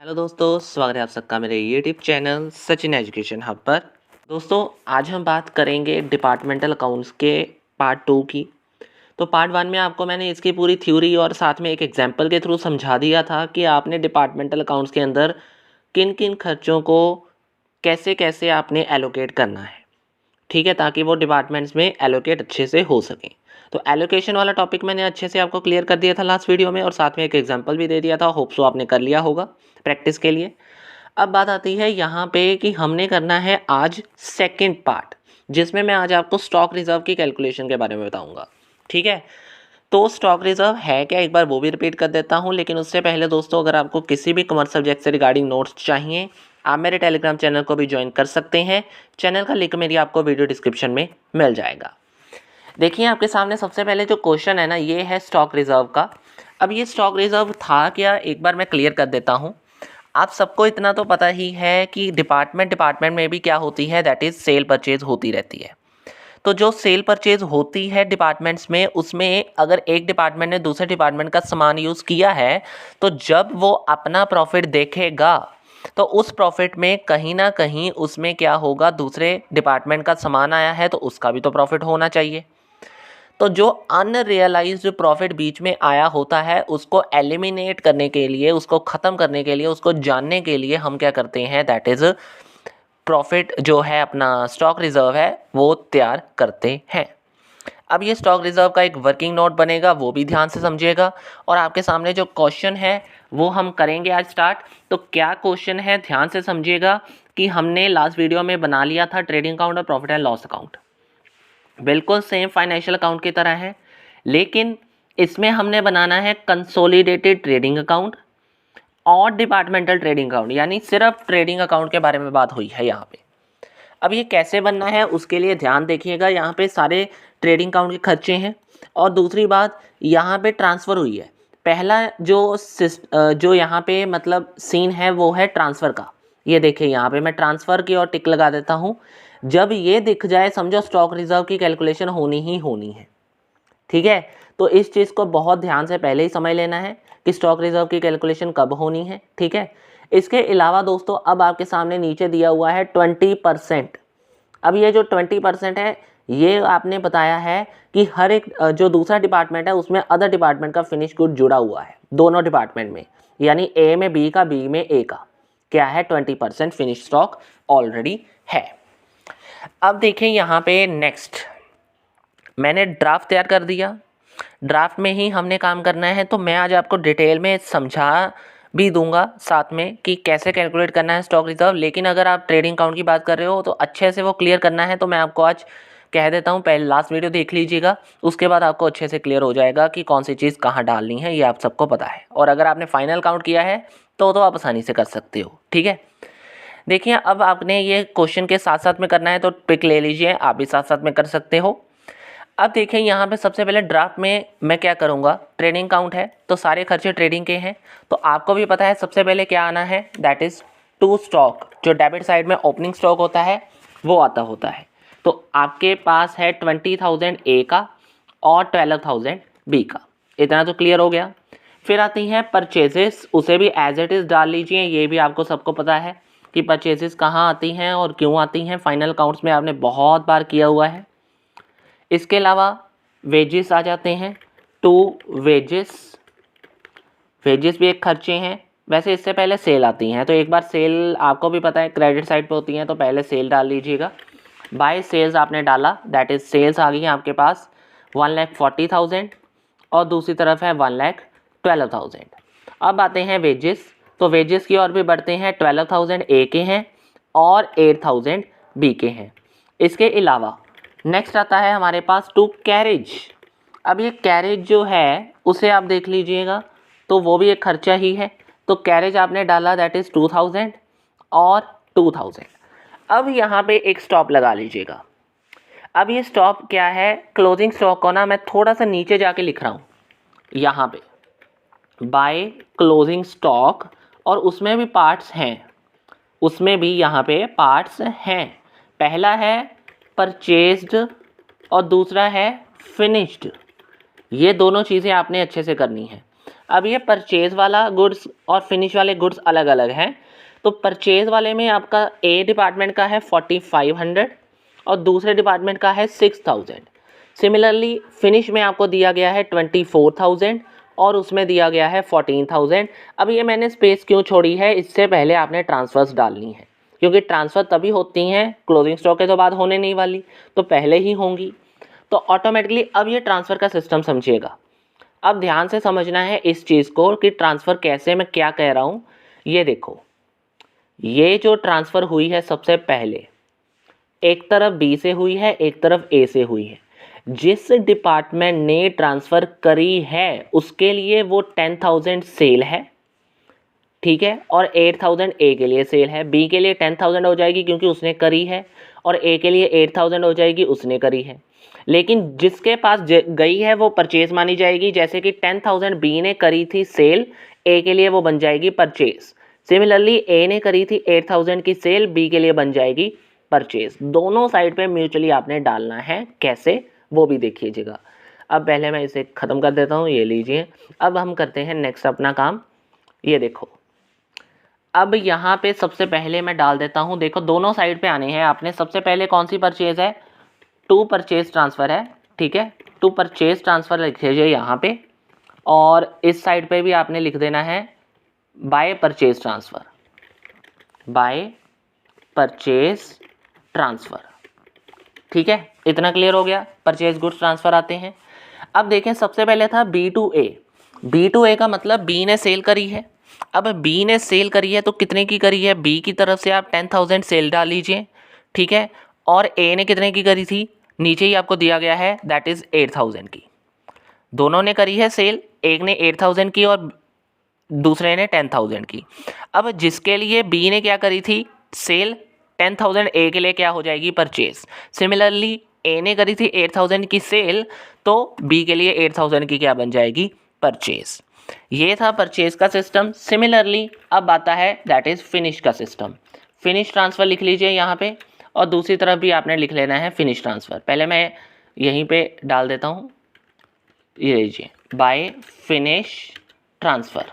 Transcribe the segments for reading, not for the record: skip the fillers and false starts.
Hello दोस्तों, स्वागत है आप सबका मेरे YouTube channel Sachin education hub पर। दोस्तों, आज हम बात करेंगे डिपार्टमेंटल अकाउंट्स के पार्ट 2 की। तो पार्ट 1 में आपको मैंने इसकी पूरी थ्योरी और साथ में एक एग्जांपल के थ्रू समझा दिया था कि आपने डिपार्टमेंटल अकाउंट्स के अंदर किन किन खर्चों को कैसे कैसे आपने एलोकेट करना है, ठीक है, ताकि वो डिपार्टमेंट्स में एलोकेट अच्छे से हो सकें। तो एलोकेशन वाला टॉपिक मैंने अच्छे से आपको क्लियर कर दिया था लास्ट वीडियो में, और साथ में एक एग्जांपल भी दे दिया था। होप सो आपने कर लिया होगा प्रैक्टिस के लिए। अब बात आती है यहाँ पे कि हमने करना है आज सेकंड पार्ट, जिसमें मैं आज आपको स्टॉक रिजर्व की कैलकुलेशन के बारे में बताऊंगा। ठीक है, तो स्टॉक रिजर्व है क्या, एक बार वो भी रिपीट कर देता हूँ। लेकिन उससे पहले दोस्तों, अगर आपको किसी भी कॉमर्स सब्जेक्ट से रिगार्डिंग नोट्स चाहिए, आप मेरे टेलीग्राम चैनल को भी ज्वाइन कर सकते हैं। चैनल का लिंक मेरी आपको वीडियो डिस्क्रिप्शन में मिल जाएगा। देखिए, आपके सामने सबसे पहले जो क्वेश्चन है ना, ये है स्टॉक रिजर्व का। अब ये स्टॉक रिजर्व था क्या, एक बार मैं क्लियर कर देता हूँ। आप सबको इतना तो पता ही है कि डिपार्टमेंट में भी क्या होती है, दैट इज़ सेल परचेज होती रहती है। तो जो सेल परचेज होती है डिपार्टमेंट्स में, उसमें अगर एक डिपार्टमेंट ने दूसरे डिपार्टमेंट का सामान यूज़ किया है, तो जब वो अपना प्रॉफिट देखेगा तो उस प्रॉफिट में कहीं ना कहीं उसमें क्या होगा, दूसरे डिपार्टमेंट का सामान आया है तो उसका भी तो प्रॉफिट होना चाहिए। तो जो अनरियलाइज्ड प्रॉफिट बीच में आया होता है, उसको एलिमिनेट करने के लिए, उसको ख़त्म करने के लिए, उसको जानने के लिए हम क्या करते हैं, दैट इज़ प्रॉफिट जो है अपना स्टॉक रिजर्व है वो तैयार करते हैं। अब ये स्टॉक रिजर्व का एक वर्किंग नोट बनेगा, वो भी ध्यान से समझिएगा। और आपके सामने जो क्वेश्चन है वो हम करेंगे आज स्टार्ट। तो क्या क्वेश्चन है, ध्यान से समझिएगा कि हमने लास्ट वीडियो में बना लिया था ट्रेडिंग अकाउंट और प्रॉफिट एंड लॉस अकाउंट, बिल्कुल सेम फाइनेंशियल अकाउंट की तरह है, लेकिन इसमें हमने बनाना है कंसोलिडेटेड ट्रेडिंग अकाउंट और डिपार्टमेंटल ट्रेडिंग अकाउंट, यानी सिर्फ ट्रेडिंग अकाउंट के बारे में बात हुई है यहाँ पे। अब ये कैसे बनना है उसके लिए ध्यान देखिएगा। यहाँ पे सारे ट्रेडिंग अकाउंट के खर्चे हैं, और दूसरी बात यहाँ पे ट्रांसफ़र हुई है। पहला जो यहाँ पे मतलब सीन है वो है ट्रांसफ़र का। ये देखिए, यहाँ पे मैं ट्रांसफ़र की और टिक लगा देता हूँ। जब ये दिख जाए समझो स्टॉक रिजर्व की कैलकुलेशन होनी ही होनी है। ठीक है, तो इस चीज़ को बहुत ध्यान से पहले ही समझ लेना है कि स्टॉक रिजर्व की कैलकुलेशन कब होनी है। ठीक है, इसके अलावा दोस्तों, अब आपके सामने नीचे दिया हुआ है 20%। अब ये जो 20% है, ये आपने बताया है कि हर एक जो दूसरा डिपार्टमेंट है उसमें अदर डिपार्टमेंट का फिनिश गुड जुड़ा हुआ है, दोनों डिपार्टमेंट में, यानी ए में बी का, बी में ए का, क्या है 20% फिनिश स्टॉक ऑलरेडी है। अब देखें यहाँ पे नेक्स्ट, मैंने ड्राफ्ट तैयार कर दिया। ड्राफ्ट में ही हमने काम करना है, तो मैं आज आपको डिटेल में समझा भी दूंगा साथ में कि कैसे कैलकुलेट करना है स्टॉक रिजर्व। लेकिन अगर आप ट्रेडिंग अकाउंट की बात कर रहे हो तो अच्छे से वो क्लियर करना है, तो मैं आपको आज कह देता हूँ, पहले लास्ट वीडियो देख लीजिएगा, उसके बाद आपको अच्छे से क्लियर हो जाएगा कि कौन सी चीज़ कहाँ डालनी है, ये आप सबको पता है। और अगर आपने फाइनल काउंट किया है तो आप आसानी से कर सकते हो। ठीक है, देखिए, अब आपने ये क्वेश्चन के साथ साथ में करना है, तो ट्रिक ले लीजिए, आप भी साथ साथ में कर सकते हो। अब देखें, यहाँ पे सबसे पहले ड्राफ्ट में मैं क्या करूँगा, ट्रेडिंग अकाउंट है तो सारे खर्चे ट्रेडिंग के हैं, तो आपको भी पता है सबसे पहले क्या आना है, दैट इज़ टू स्टॉक। जो डेबिट साइड में ओपनिंग स्टॉक होता है वो आता होता है। तो आपके पास है 20,000 ए का और 12,000 बी का, इतना तो क्लियर हो गया। फिर आती हैं परचेजेस, उसे भी एज इट इज़ डाल लीजिए। ये भी आपको सबको पता है कि परचेजेस कहाँ आती हैं और क्यों आती हैं, फाइनल अकाउंट्स में आपने बहुत बार किया हुआ है। इसके अलावा वेजेस आ जाते हैं, टू वेजेस, वेजेस भी एक खर्चे हैं। वैसे इससे पहले सेल आती हैं, तो एक बार सेल आपको भी पता है क्रेडिट साइड पे होती हैं, तो पहले सेल डाल लीजिएगा। बाय सेल्स आपने डाला, दैट इज़ सेल्स आ गई हैं आपके पास 1,40,000, और दूसरी तरफ है 1,12,000। अब आते हैं वेजेस, तो वेजेस की ओर भी बढ़ते हैं, 12,000 ए के हैं और 8,000 बी के हैं। इसके अलावा नेक्स्ट आता है हमारे पास टू कैरेज। अब ये कैरेज जो है उसे आप देख लीजिएगा, तो वो भी एक खर्चा ही है, तो कैरेज आपने डाला, दैट इज़ 2,000 और 2,000। अब यहाँ पे एक स्टॉप लगा लीजिएगा। अब ये स्टॉप क्या है, क्लोजिंग स्टॉक को ना मैं थोड़ा सा नीचे जाके लिख रहा हूँ यहाँ पे, बाय क्लोजिंग स्टॉक, और उसमें भी पार्ट्स हैं, उसमें भी यहाँ पे पार्ट्स हैं। पहला है परचेज्ड और दूसरा है फिनिश्ड। ये दोनों चीज़ें आपने अच्छे से करनी है। अब ये परचेज़ वाला गुड्स और फिनिश वाले गुड्स अलग अलग हैं। तो परचेज़ वाले में आपका ए डिपार्टमेंट का है 4500 और दूसरे डिपार्टमेंट का है 6000। सिमिलरली फिनिश में आपको दिया गया है 24000 और उसमें दिया गया है 14000। अब ये मैंने स्पेस क्यों छोड़ी है, इससे पहले आपने ट्रांसफ़र्स डालनी है, क्योंकि ट्रांसफ़र तभी होती हैं क्लोजिंग स्टॉक के तो बाद होने नहीं वाली, तो पहले ही होंगी। तो ऑटोमेटिकली अब ये ट्रांसफ़र का सिस्टम समझिएगा। अब ध्यान से समझना है इस चीज़ को कि ट्रांसफ़र कैसे, मैं क्या कह रहा हूँ। ये देखो, ये जो ट्रांसफ़र हुई है सबसे पहले एक तरफ बी से हुई है, एक तरफ ए से हुई है। जिस डिपार्टमेंट ने ट्रांसफ़र करी है उसके लिए वो 10,000 सेल है, ठीक है, और 8,000 ए के लिए सेल है। बी के लिए 10,000 हो जाएगी क्योंकि उसने करी है, और ए के लिए 8,000 हो जाएगी, उसने करी है। लेकिन जिसके पास गई है वो परचेज मानी जाएगी। जैसे कि 10,000 बी ने करी थी सेल, ए के लिए वो बन जाएगी परचेज। सिमिलरली ए ने करी थी 8,000 की सेल, बी के लिए बन जाएगी परचेज। दोनों साइड पे म्यूचुअली आपने डालना है, कैसे वो भी देखिएगा। अब पहले मैं इसे ख़त्म कर देता हूँ, ये लीजिए। अब हम करते हैं नेक्स्ट अपना काम। ये देखो, अब यहाँ पे सबसे पहले मैं डाल देता हूँ, देखो दोनों साइड पे आने हैं आपने। सबसे पहले कौन सी परचेज है, टू परचेज ट्रांसफ़र है, ठीक है, टू परचेज ट्रांसफ़र लिख लीजिए यहाँ पे, और इस साइड पे भी आपने लिख देना है by purchase transfer, by purchase transfer, ठीक है। इतना क्लियर हो गया, परचेज गुड्स ट्रांसफ़र आते हैं। अब देखें, सबसे पहले था B to A. B to A का मतलब बी ने सेल करी है। अब बी ने सेल करी है तो कितने की करी है, बी की तरफ से आप 10,000 सेल डाल लीजिए, ठीक है। और ए ने कितने की करी थी, नीचे ही आपको दिया गया है, दैट इज़ 8,000 की। दोनों ने करी है सेल, एक ने 8,000 की और दूसरे ने 10,000 की। अब जिसके लिए बी ने क्या करी थी सेल 10,000, ए के लिए क्या हो जाएगी परचेज। सिमिलरली ए ने करी थी 8,000 की सेल, तो बी के लिए 8,000 की क्या बन जाएगी परचेज। ये था परचेज का सिस्टम। सिमिलरली अब आता है दैट इज़ फिनिश का सिस्टम। फिनिश ट्रांसफ़र लिख लीजिए यहाँ पे, और दूसरी तरफ भी आपने लिख लेना है फिनिश ट्रांसफ़र। पहले मैं यहीं पे डाल देता हूँ, ये लीजिए, बाय फिनिश ट्रांसफ़र,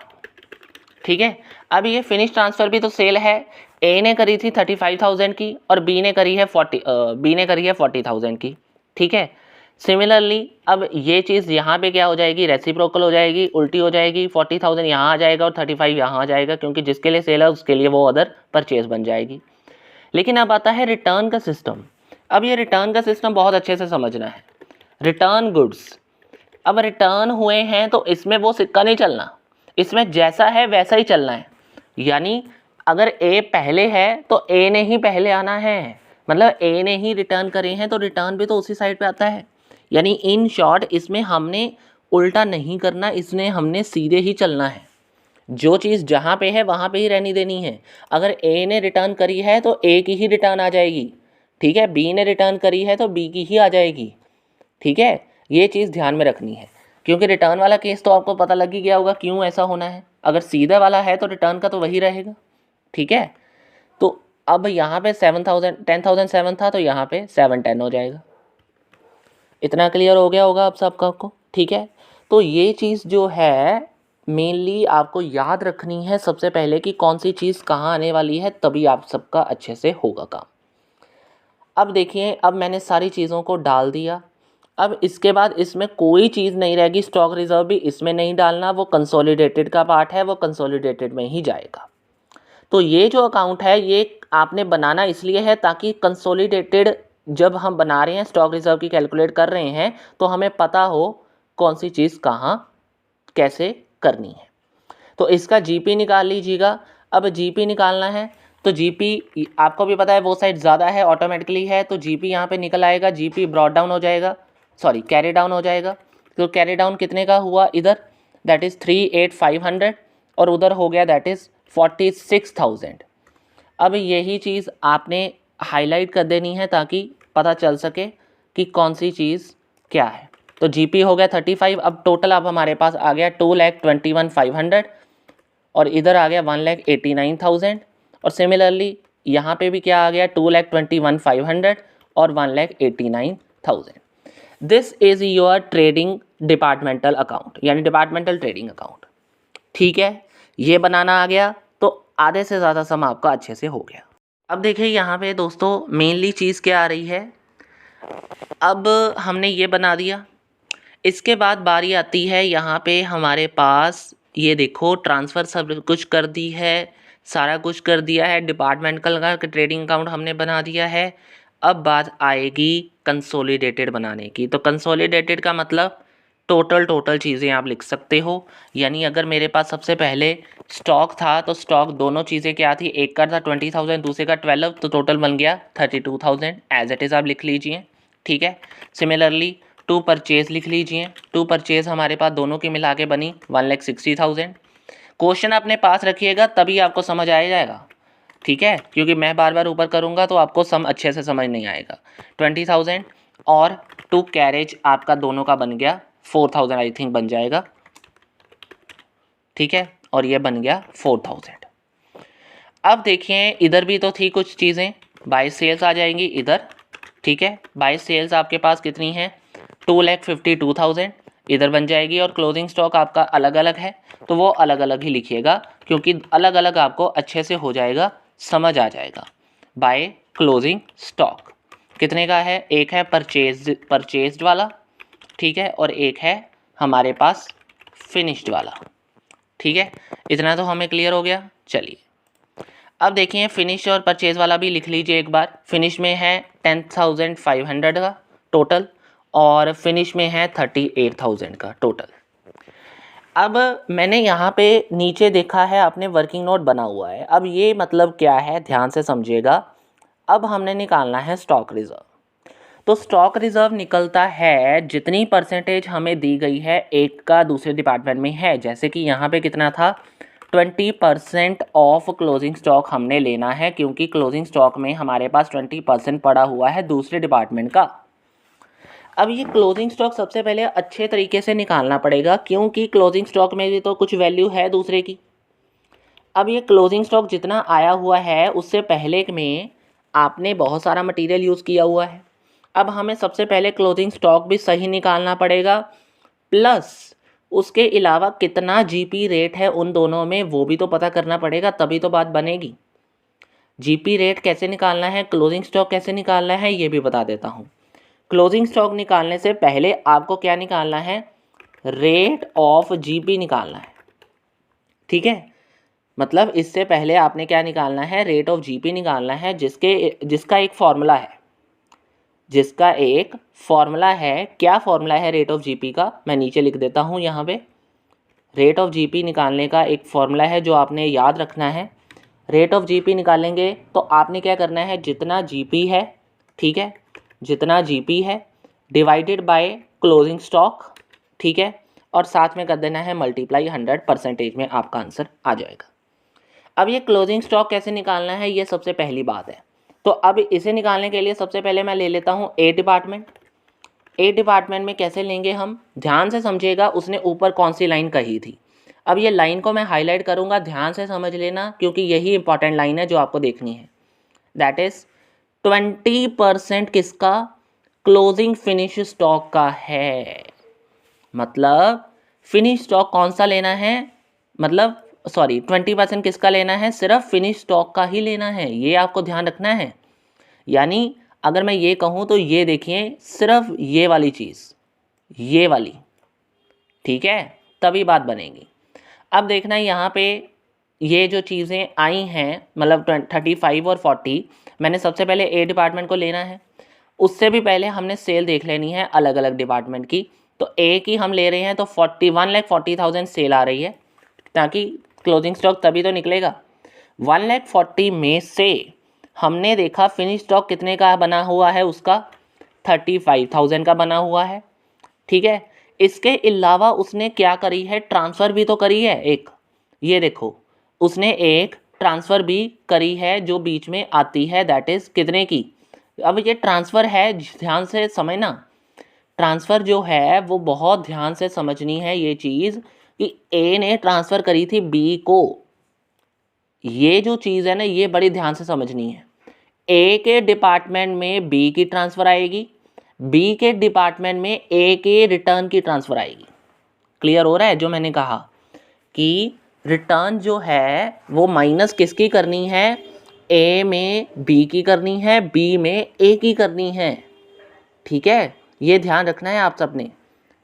ठीक है। अब ये फिनिश ट्रांसफ़र भी तो सेल है। ए ने करी थी 35,000 की और बी ने करी है 40,000 की, ठीक है। सिमिलरली अब ये चीज़ यहाँ पे क्या हो जाएगी, रेसिप्रोकल हो जाएगी, उल्टी हो जाएगी। 40,000 यहाँ आ जाएगा और 35 यहाँ आ जाएगा, क्योंकि जिसके लिए सेल है उसके लिए वो अदर परचेज बन जाएगी। लेकिन अब आता है रिटर्न का सिस्टम। अब ये रिटर्न का सिस्टम बहुत अच्छे से समझना है। रिटर्न गुड्स, अब रिटर्न हुए हैं तो इसमें वो सिक्का नहीं चलना, इसमें जैसा है वैसा ही चलना है। यानी अगर ए पहले है तो ए ने ही पहले आना है, मतलब ए ने ही रिटर्न करे हैं तो रिटर्न भी तो उसी साइड पे आता है। यानी इन शॉर्ट इसमें हमने उल्टा नहीं करना, इसमें हमने सीधे ही चलना है। जो चीज़ जहाँ पे है वहाँ पे ही रहनी देनी है। अगर ए ने रिटर्न करी है तो ए की ही रिटर्न आ जाएगी, ठीक है। बी ने रिटर्न करी है तो बी की ही आ जाएगी, ठीक है। ये चीज़ ध्यान में रखनी है, क्योंकि रिटर्न वाला केस तो आपको पता लग ही गया होगा क्यों ऐसा होना है। अगर सीधा वाला है तो रिटर्न का तो वही रहेगा, ठीक है। तो अब यहाँ पे 10,007 था तो यहाँ पे 710 हो जाएगा। इतना क्लियर हो गया होगा अब सबका आपको, ठीक है। तो ये चीज़ जो है मेनली आपको याद रखनी है सबसे पहले कि कौन सी चीज़ कहाँ आने वाली है, तभी आप सबका अच्छे से होगा काम। अब देखिए, अब मैंने सारी चीज़ों को डाल दिया। अब इसके बाद इसमें कोई चीज़ नहीं रहेगी, स्टॉक रिजर्व भी इसमें नहीं डालना, वो कंसोलिडेटेड का पार्ट है, वो कंसोलिडेटेड में ही जाएगा। तो ये जो अकाउंट है ये आपने बनाना इसलिए है ताकि कंसोलिडेटेड जब हम बना रहे हैं, स्टॉक रिजर्व की कैलकुलेट कर रहे हैं, तो हमें पता हो कौन सी चीज़ कहाँ कैसे करनी है। तो इसका जीपी निकाल लीजिएगा। अब जीपी निकालना है तो जीपी आपको भी पता है वो साइड ज़्यादा है, ऑटोमेटिकली है, तो जीपी यहाँ पे निकल आएगा। जीपी ब्रॉड डाउन हो जाएगा, सॉरी कैरी डाउन हो जाएगा। तो कैरी डाउन कितने का हुआ इधर, दैट इज़ 38,500, और उधर हो गया दैट इज़ 46,000। अब यही चीज़ आपने हाईलाइट कर देनी है ताकि पता चल सके कि कौन सी चीज़ क्या है। तो जीपी हो गया 35। अब टोटल अब हमारे पास आ गया 2,21,500 और इधर आ गया 1,89,000, और सिमिलरली यहाँ पे भी क्या आ गया 2,21,500 और 1,89,000। This is your trading departmental account, यानी डिपार्टमेंटल ट्रेडिंग अकाउंट। ठीक है, ये बनाना आ गया तो आधे से ज़्यादा सम आपका अच्छे से हो गया। अब देखिए यहाँ पे दोस्तों मेनली चीज़ क्या आ रही है, अब हमने ये बना दिया, इसके बाद बारी आती है यहाँ पे हमारे पास, ये देखो ट्रांसफ़र सब कुछ कर दी है, सारा कुछ कर दिया है, डिपार्टमेंटल का ट्रेडिंग अकाउंट हमने बना दिया है। अब बात आएगी कंसोलिडेटेड बनाने की। तो कंसोलिडेटेड का मतलब टोटल चीज़ें आप लिख सकते हो। यानी अगर मेरे पास सबसे पहले स्टॉक था तो स्टॉक दोनों चीज़ें क्या थी, एक का था 20,000, दूसरे का 12, तो टोटल बन गया 32,000। एज इट इज़ आप लिख लीजिए, ठीक है। सिमिलरली टू परचेज लिख लीजिए, टू परचेज हमारे पास दोनों की मिला के बनी 1,60,000। क्वेश्चन अपने पास रखिएगा तभी आपको समझ आ जाएगा, ठीक है, क्योंकि मैं बार बार ऊपर करूँगा तो आपको सम अच्छे से समझ नहीं आएगा। 20,000 और टू कैरेज आपका दोनों का बन गया 4,000 आई थिंक बन जाएगा, ठीक है, और ये बन गया 4,000। अब देखिए इधर भी तो थी कुछ चीज़ें, बाय सेल्स आ जाएंगी इधर, ठीक है। बाय सेल्स आपके पास कितनी है, 2,52,000 इधर बन जाएगी, और क्लोजिंग स्टॉक आपका अलग अलग है तो वो अलग अलग ही लिखिएगा, क्योंकि अलग अलग आपको अच्छे से हो जाएगा, समझ आ जाएगा। बाय क्लोजिंग स्टॉक कितने का है, एक है परचेज्ड वाला, ठीक है, और एक है हमारे पास फिनिश्ड वाला, ठीक है। इतना तो हमें क्लियर हो गया। चलिए अब देखिए फिनिश और परचेज वाला भी लिख लीजिए एक बार। फिनिश में है 10,500 का टोटल, और फिनिश में है 38,000 का टोटल। अब मैंने यहाँ पे नीचे देखा है आपने वर्किंग नोट बना हुआ है। अब ये मतलब क्या है, ध्यान से समझिएगा। अब हमने निकालना है स्टॉक रिजर्व। तो स्टॉक रिजर्व निकलता है जितनी परसेंटेज हमें दी गई है एक का दूसरे डिपार्टमेंट में है। जैसे कि यहाँ पे कितना था, 20% ऑफ क्लोजिंग स्टॉक हमने लेना है, क्योंकि क्लोजिंग स्टॉक में हमारे पास 20% पड़ा हुआ है दूसरे डिपार्टमेंट का। अब ये क्लोजिंग स्टॉक सबसे पहले अच्छे तरीके से निकालना पड़ेगा, क्योंकि क्लोजिंग स्टॉक में भी तो कुछ वैल्यू है दूसरे की। अब ये क्लोजिंग स्टॉक जितना आया हुआ है उससे पहले में आपने बहुत सारा मटेरियल यूज़ किया हुआ है। अब हमें सबसे पहले क्लोजिंग स्टॉक भी सही निकालना पड़ेगा, प्लस उसके अलावा कितना जीपी रेट है उन दोनों में वो भी तो पता करना पड़ेगा, तभी तो बात बनेगी। जीपी रेट कैसे निकालना है, क्लोजिंग स्टॉक कैसे निकालना है, ये भी बता देता हूँ। क्लोजिंग स्टॉक निकालने से पहले आपको क्या निकालना है, रेट ऑफ जीपी निकालना है, ठीक है। मतलब इससे पहले आपने क्या निकालना है, रेट ऑफ जीपी निकालना है, जिसका एक फॉर्मूला है, क्या फॉर्मूला है रेट ऑफ जीपी का, मैं नीचे लिख देता हूँ यहाँ पे। रेट ऑफ जीपी निकालने का एक फॉर्मूला है जो आपने याद रखना है। रेट ऑफ जीपी निकालेंगे तो आपने क्या करना है, जितना जीपी है, ठीक है, जितना जीपी है डिवाइडेड बाय क्लोजिंग स्टॉक, ठीक है, और साथ में कर देना है मल्टीप्लाई 100% में, आपका आंसर आ जाएगा। अब ये क्लोजिंग स्टॉक कैसे निकालना है, ये सबसे पहली बात है। तो अब इसे निकालने के लिए सबसे पहले मैं ले लेता हूँ ए डिपार्टमेंट। ए डिपार्टमेंट में कैसे लेंगे हम, ध्यान से समझिएगा, उसने ऊपर कौन सी लाइन कही थी। अब ये लाइन को मैं हाईलाइट करूँगा, ध्यान से समझ लेना, क्योंकि यही इंपॉर्टेंट लाइन है जो आपको देखनी है। दैट इज़ 20% किसका, क्लोजिंग फिनिश स्टॉक का है। मतलब फिनिश स्टॉक कौन सा लेना है, मतलब 20% किसका लेना है, सिर्फ फिनिश स्टॉक का ही लेना है, ये आपको ध्यान रखना है। यानी अगर मैं ये कहूँ तो ये देखिए, सिर्फ ये वाली चीज़, ये वाली, ठीक है, तभी बात बनेगी। अब देखना यहाँ पे ये जो चीज़ें आई हैं, मतलब 35 और 40, मैंने सबसे पहले ए डिपार्टमेंट को लेना है। उससे भी पहले हमने सेल देख लेनी है अलग अलग डिपार्टमेंट की। तो ए की हम ले रहे हैं तो 1,40,000 सेल आ रही है, ताकि क्लोजिंग स्टॉक तभी तो निकलेगा। 1,40,000 में से हमने देखा फिनिश स्टॉक कितने का बना हुआ है, उसका 35,000 का बना हुआ है, ठीक है। इसके अलावा उसने क्या करी है, ट्रांसफ़र भी तो करी है एक, ये देखो उसने एक ट्रांसफ़र भी करी है जो बीच में आती है, दैट इज़ कितने की। अब ये ट्रांसफ़र है, ध्यान से समझना, ट्रांसफ़र जो है वो बहुत ध्यान से समझनी है ये चीज़, कि ए ने ट्रांसफ़र करी थी बी को। ये जो चीज़ है ना, ये बड़ी ध्यान से समझनी है। ए के डिपार्टमेंट में बी की ट्रांसफ़र आएगी, बी के डिपार्टमेंट में ए के रिटर्न की ट्रांसफ़र आएगी। क्लियर हो रहा है जो मैंने कहा, कि रिटर्न जो है वो माइनस किसकी करनी है, ए में बी की करनी है, बी में ए की करनी है, ठीक है, ये ध्यान रखना है आप सबने।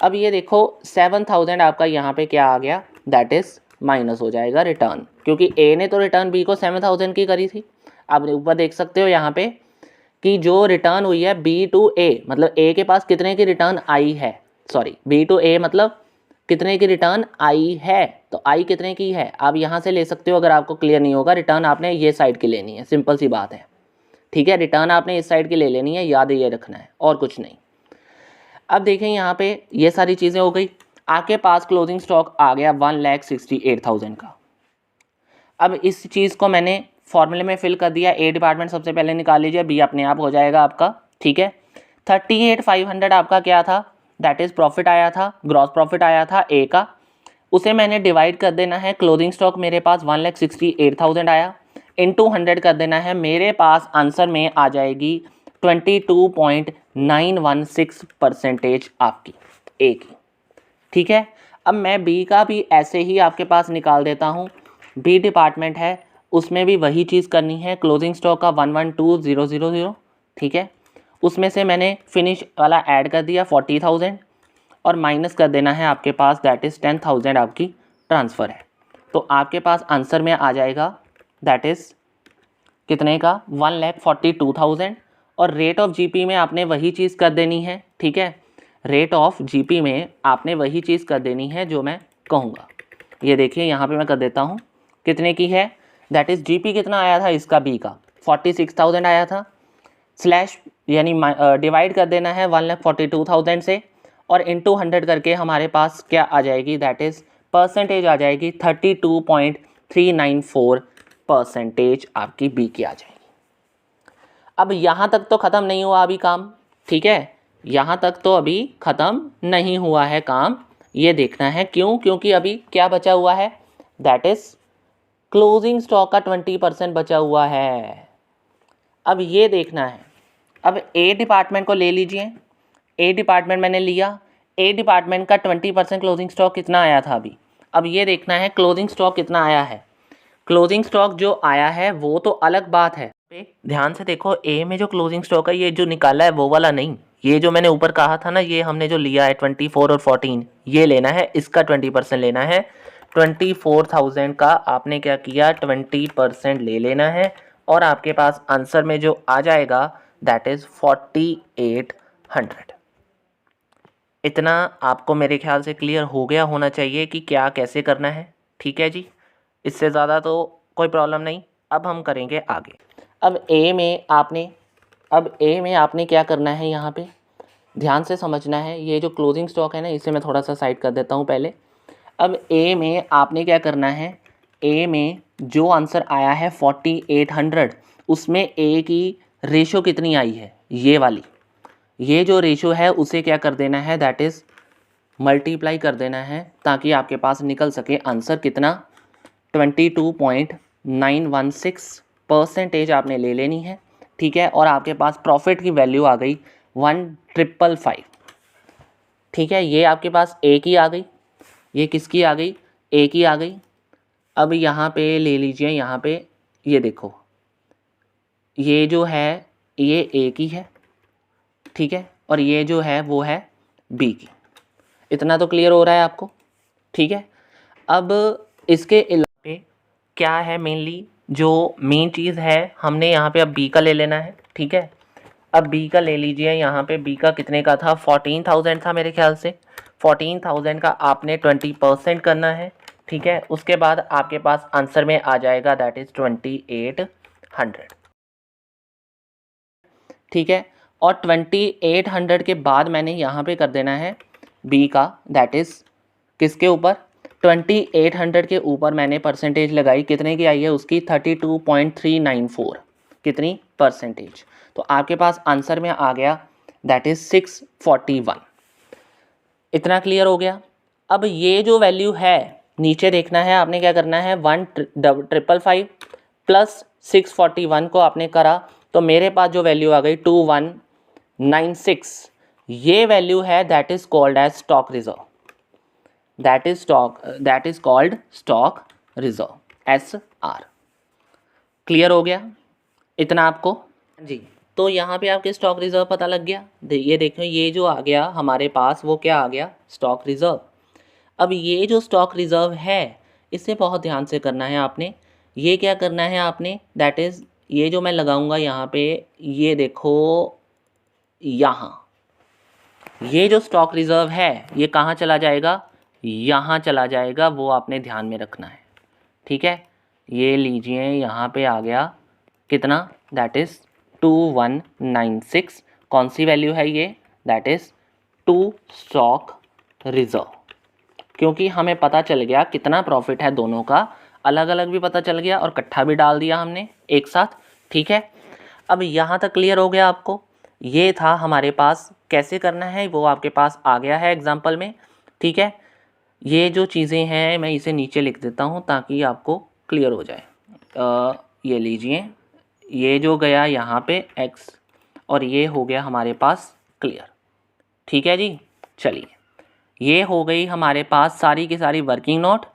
अब ये देखो 7000 आपका यहाँ पे क्या आ गया, दैट इज़ माइनस हो जाएगा रिटर्न, क्योंकि ए ने तो रिटर्न बी को 7000 की करी थी। आप ऊपर देख सकते हो यहाँ पे कि जो रिटर्न हुई है बी टू ए, मतलब ए के पास कितने की रिटर्न आई है, सॉरी बी टू ए मतलब कितने की रिटर्न आई है, तो आई कितने की है आप यहाँ से ले सकते हो। अगर आपको क्लियर नहीं होगा, रिटर्न आपने ये साइड की लेनी है, सिंपल सी बात है, ठीक है, रिटर्न आपने इस साइड की ले लेनी है, याद ये रखना है और कुछ नहीं। अब देखें यहाँ पे ये सारी चीज़ें हो गई, आपके पास क्लोजिंग स्टॉक आ गया 1,68,000 का। अब इस चीज़ को मैंने फॉर्मूले में फिल कर दिया, ए डिपार्टमेंट सबसे पहले निकाल लीजिए, बी अपने आप हो जाएगा आपका, ठीक है। 38,500 आपका क्या था, दैट इज़ प्रॉफिट आया था, ग्रॉस प्रॉफिट आया था ए का, उसे मैंने डिवाइड कर देना है, क्लोजिंग स्टॉक मेरे पास 1,68,000 आया, इनटू 100 कर देना है, मेरे पास आंसर में आ जाएगी 22.916% आपकी ए की, ठीक है। अब मैं बी का भी ऐसे ही आपके पास निकाल देता हूँ, बी डिपार्टमेंट है, उसमें भी वही चीज़ करनी है, क्लोजिंग स्टॉक का 112,000, ठीक है, उसमें से मैंने फिनिश वाला ऐड कर दिया 40,000 और माइनस कर देना है आपके पास, दैट इज़ 10,000 आपकी ट्रांसफ़र है, तो आपके पास आंसर में आ जाएगा दैट इज़ कितने का 1,42,000। और रेट ऑफ जीपी में आपने वही चीज़ कर देनी है, ठीक है, रेट ऑफ जीपी में आपने वही चीज़ कर देनी है जो मैं कहूँगा। ये देखिए यहाँ पे मैं कर देता हूँ, कितने की है, दैट इज़ जीपी कितना आया था इसका, बी का 46,000 आया था, स्लैश यानी डिवाइड कर देना है 1,42,000 से और इनटू 100 करके हमारे पास क्या आ जाएगी, दैट इज़ परसेंटेज आ जाएगी 32.394% आपकी बी की आ जाएगी। अब यहाँ तक तो ख़त्म नहीं हुआ अभी काम, ठीक है, यहाँ तक तो अभी ख़त्म नहीं हुआ है काम, ये देखना है क्यों, क्योंकि अभी क्या बचा हुआ है, दैट इज़ क्लोजिंग स्टॉक का 20% बचा हुआ है। अब ये देखना है, अब ए डिपार्टमेंट को ले लीजिए, ए डिपार्टमेंट मैंने लिया, ए डिपार्टमेंट का 20% क्लोजिंग स्टॉक कितना आया था अभी, अब ये देखना है क्लोजिंग स्टॉक कितना आया है। क्लोजिंग स्टॉक जो आया है वो तो अलग बात है, ध्यान से देखो, ए में जो क्लोजिंग स्टॉक है ये जो निकाला है वो वाला नहीं, ये जो मैंने ऊपर कहा था ना, ये हमने जो लिया है 24 और 14 ये लेना है, इसका 20% लेना है, 24,000 का आपने क्या किया 20% ले लेना है और आपके पास आंसर में जो आ जाएगा दैट इज़ 4,800। इतना आपको मेरे ख्याल से क्लियर हो गया होना चाहिए कि क्या कैसे करना है, ठीक है जी, इससे ज़्यादा तो कोई प्रॉब्लम नहीं। अब हम करेंगे आगे। अब ए में आपने क्या करना है, यहाँ पे ध्यान से समझना है, ये जो क्लोजिंग स्टॉक है ना इसे मैं थोड़ा सा साइड कर देता हूँ पहले। अब ए में आपने क्या करना है, ए में जो आंसर आया है 4,800 उसमें ए की रेशो कितनी आई है, ये वाली, ये जो रेशो है उसे क्या कर देना है, दैट इज़ मल्टीप्लाई कर देना है, ताकि आपके पास निकल सके आंसर कितना 22.916% आपने ले लेनी है, ठीक है, और आपके पास प्रॉफिट की वैल्यू आ गई 1,555, ठीक है, ये आपके पास ए की आ गई, ये किसकी आ गई, ए की आ गई। अब यहाँ पे ले लीजिए, यहाँ पे ये देखो, ये जो है ये ए की है, ठीक है, और ये जो है वो है बी की, इतना तो क्लियर हो रहा है आपको, ठीक है। अब इसके अलावा क्या है, मेनली जो मेन चीज़ है हमने यहाँ पे अब बी का ले लेना है, ठीक है। अब बी का ले लीजिए, यहाँ पे बी का कितने का था 14,000 था मेरे ख्याल से, 14,000 का आपने 20% करना है, ठीक है, उसके बाद आपके पास आंसर में आ जाएगा दैट इज़ 2,800, ठीक है। और 2,800 के बाद मैंने यहाँ पे कर देना है बी का, दैट इज़ किसके ऊपर 2,800 के ऊपर मैंने परसेंटेज लगाई, कितने की आई है उसकी 32.394, कितनी परसेंटेज, तो आपके पास आंसर में आ गया दैट इज़ 641। इतना क्लियर हो गया। अब ये जो वैल्यू है नीचे देखना है, आपने क्या करना है 1,555 प्लस 641 को आपने करा तो मेरे पास जो वैल्यू आ गई 2,196, ये वैल्यू है that is called as stock reserve, that is called stock reserve, SR। Clear हो गया इतना आपको जी। तो यहाँ पे आपके स्टॉक रिजर्व पता लग गया। ये देखो, ये जो आ गया हमारे पास वो क्या आ गया, स्टॉक रिजर्व। अब ये जो स्टॉक रिजर्व है इसे बहुत ध्यान से करना है आपने। ये क्या करना है आपने, दैट इज़ ये जो मैं लगाऊंगा यहाँ पे, ये देखो यहाँ, ये जो स्टॉक रिजर्व है ये कहाँ चला जाएगा, यहाँ चला जाएगा, वो आपने ध्यान में रखना है। ठीक है, ये लीजिए यहाँ पे आ गया कितना, दैट इज़ 2196। कौन सी वैल्यू है ये, दैट इज़ 2 स्टॉक रिजर्व। क्योंकि हमें पता चल गया कितना प्रॉफिट है, दोनों का अलग अलग भी पता चल गया और इकट्ठा भी डाल दिया हमने एक साथ। ठीक है, अब यहाँ तक क्लियर हो गया आपको। ये था हमारे पास, कैसे करना है वो आपके पास आ गया है एग्जाम्पल में। ठीक है, ये जो चीज़ें हैं मैं इसे नीचे लिख देता हूँ ताकि आपको क्लियर हो जाए। ये लीजिए, ये जो गया यहाँ पे x और ये हो गया हमारे पास क्लियर। ठीक है जी, चलिए ये हो गई हमारे पास सारी की सारी वर्किंग नोट।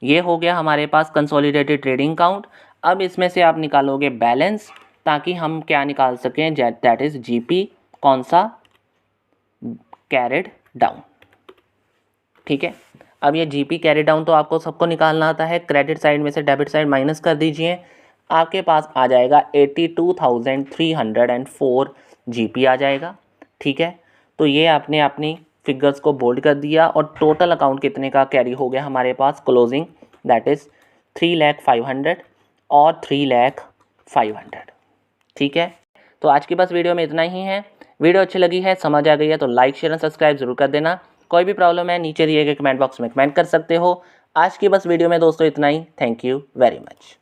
ये हो गया हमारे पास कंसोलिडेटेड ट्रेडिंग अकाउंट। अब इसमें से आप निकालोगे बैलेंस, ताकि हम क्या निकाल सकें, दैट इज़ GP, कौन सा, कैरिड डाउन। ठीक है, अब ये GP कैरिड डाउन तो आपको सबको निकालना आता है। क्रेडिट साइड में से डेबिट साइड माइनस कर दीजिए, आपके पास आ जाएगा 82,304 GP आ जाएगा। ठीक है, तो ये आपने अपनी फिगर्स को बोल्ड कर दिया और टोटल अकाउंट कितने का कैरी हो गया हमारे पास क्लोजिंग, दैट इज़ 3,05,000 और 3,05,000। ठीक है, तो आज की बस वीडियो में इतना ही है। वीडियो अच्छी लगी है, समझ आ गई है तो लाइक शेयर और सब्सक्राइब जरूर कर देना। कोई भी प्रॉब्लम है नीचे दिए गए कमेंट बॉक्स में कमेंट कर सकते हो। आज की बस वीडियो में दोस्तों इतना ही। Thank you very much.